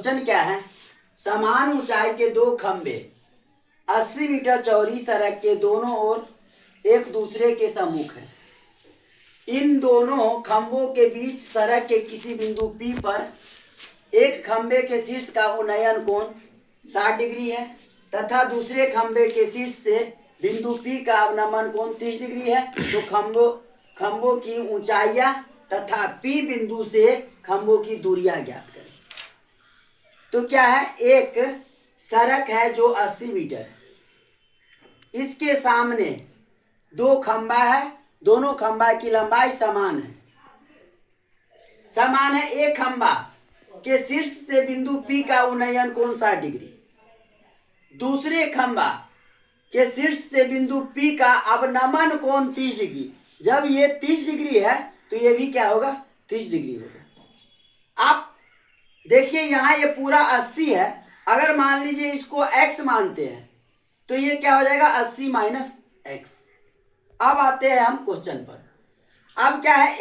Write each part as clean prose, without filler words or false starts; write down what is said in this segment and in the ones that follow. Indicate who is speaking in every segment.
Speaker 1: Question क्या है, समान ऊंचाई के दो खंबे 80 मीटर चौड़ी सड़क के दोनों ओर एक दूसरे के सम्मुख है। इन दोनों खंभों के बीच सड़क के किसी बिंदु P पर एक खंबे के शीर्ष का उन्नयन कोण 60 डिग्री है तथा दूसरे खंबे के शीर्ष से बिंदु P का अवनमन कोण 30 डिग्री है। तो खंभों की ऊंचाइयां तथा P बिंदु से खंभों की दूरियां ज्ञात करें। तो क्या है, एक सड़क है जो 80 मीटर है, इसके सामने दो खंबा है, दोनों खंबा की लंबाई समान है। एक खंबा के शीर्ष से बिंदु P का उन्नयन कोण 60 डिग्री, दूसरे खंबा के शीर्ष से बिंदु P का अवनमन कोण 30 डिग्री। जब ये 30 डिग्री है तो ये भी क्या होगा, 30 डिग्री होगा। आप देखिए यहाँ ये पूरा 80 है, अगर मान लीजिए इसको x मानते हैं तो ये क्या हो जाएगा, 80 माइनस x। अब आते हैं हम क्वेश्चन पर। अब क्या है,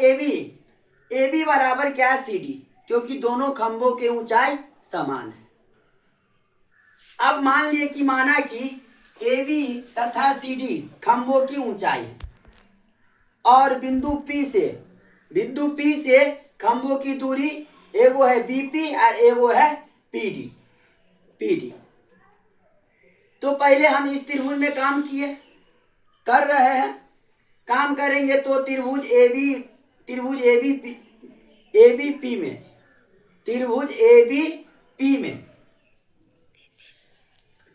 Speaker 1: AB बराबर क्या है, CD, क्योंकि दोनों खंभों के ऊंचाई समान है। अब मान लिए कि माना कि AB तथा CD खंभों की ऊंचाई है और बिंदु P से खंभों की दूरी एगो है BP और एगो है PD। तो पहले हम इस त्रिभुज में काम कर रहे हैं, काम करेंगे तो त्रिभुज ABP में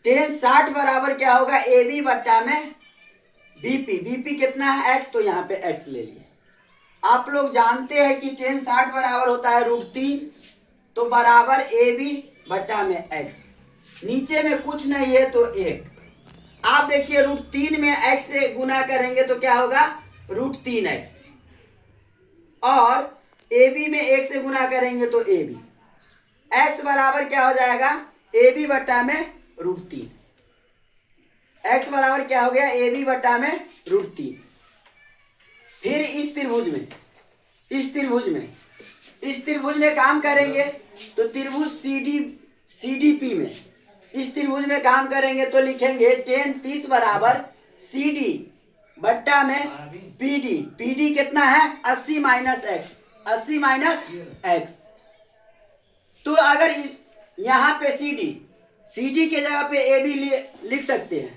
Speaker 1: tan 60 बराबर क्या होगा, AB बट्टा में BP कितना है, x, तो यहाँ पे x ले लिए। आप लोग जानते हैं कि tan 60 बराबर होता है √3, तो बराबर AB बट्टा में x। नीचे में कुछ नहीं है तो 1। आप देखिए √3 में x से गुना करेंगे तो क्या होगा, √3x, और AB में 1 से गुना करेंगे तो AB। x बराबर क्या हो जाएगा, AB बट्टा में √3। x बराबर क्या हो गया, AB बट्टा में √3। फिर इस त्रिभुज में काम करेंगे तो त्रिभुज CDP में, इस त्रिभुज में काम करेंगे तो लिखेंगे tan 30 बराबर CD बट्टा में PD कितना है, 80 माइनस x। तो अगर यहाँ पे CD के जगह पे AB लिख सकते हैं,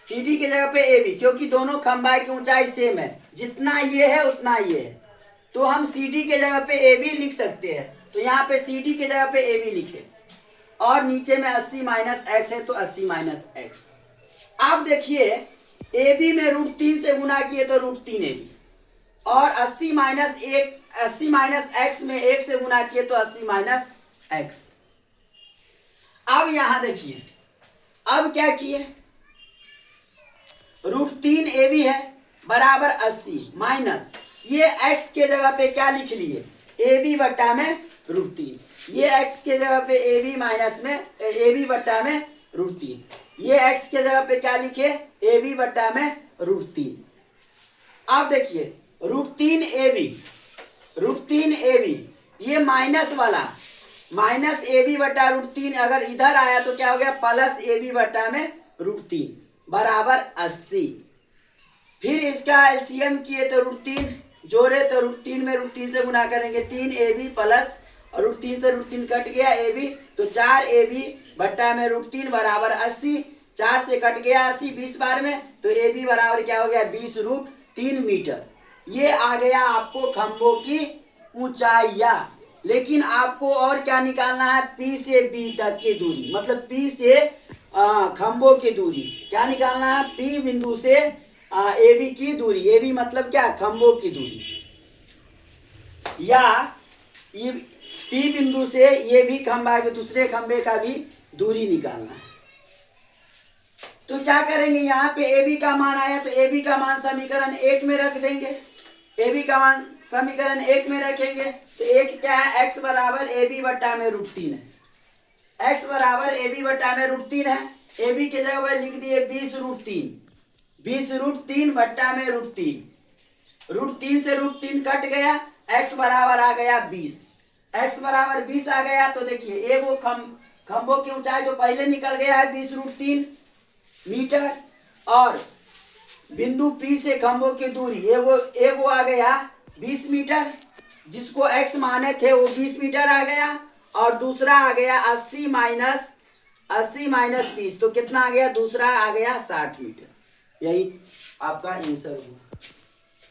Speaker 1: CD के जगह पे AB, क्योंकि दोनों खंभा की ऊंचाई सेम है, जितना ये है उतना ये है, तो हम CD के जगह पे AB लिख सकते हैं। तो यहाँ पे CD के जगह पे AB लिखे और नीचे में 80 माइनस x है तो 80 माइनस x। आप देखिए AB में √3 से गुना किए तो √3AB, और 80 माइनस x में 1 से गुना किए तो 80 माइनस x। अब यहां देखिए, अब क्या किए, √3AB है बराबर 80 माइनस ये x के जगह पे क्या लिख लिए, AB बट्टा में √3। ये x के जगह पे AB माइनस में AB बट्टा में √3। ये x के जगह पे क्या लिखे, AB बट्टा में √3। अब देखिए √3AB ये माइनस वाला माइनस AB बट्टा √3 अगर इधर आया तो क्या हो गया, प्लस AB बट्टा में √3 बराबर 80। फिर इसका एलसीएम किए तो √3 जोड़े तो √3 में √3 से गुना करेंगे 3AB प्लस, और √3 से √3 कट गया AB, तो 4AB बट्टा में √3 बराबर 80। 4 से कट गया 80 20 बार में, तो AB बराबर क्या हो गया, 20√3 मीटर। ये आ गया आपको खंभों की ऊंचाइयां। लेकिन आपको और क्या निकालना है, P से B तक की दूरी, मतलब P से खंभों की दूरी क्या निकालना है, P बिंदु से AB की दूरी। AB मतलब क्या, खंभों की दूरी, या ये P बिंदु से ये भी खंभा के दूसरे खंभे का भी दूरी निकालना है। तो क्या करेंगे, यहाँ पे AB का मान आया तो AB का मान समीकरण 1 में रख देंगे। AB का मान समीकरण 1 में रखेंगे तो एक क्या है, x बराबर AB बट्टा में √3 है। x बराबर AB बट्टा में √3 है। AB के जगह पर लिख दिए 20√3 बट्टा में √3। √3 से √3 कट गया, x बराबर आ गया 20। x बराबर 20 आ गया तो देखिए ए वो खंभों की ऊंचाई तो पहले निकल गया है 20√3 मीटर, और बिंदु P से खंभों की दूरी एगो आ गया 20 मीटर, जिसको x माने थे वो 20 मीटर आ गया, और दूसरा आ गया 80 माइनस 20, तो कितना आ गया, दूसरा आ गया 60 मीटर। यही आपका आंसर हुआ।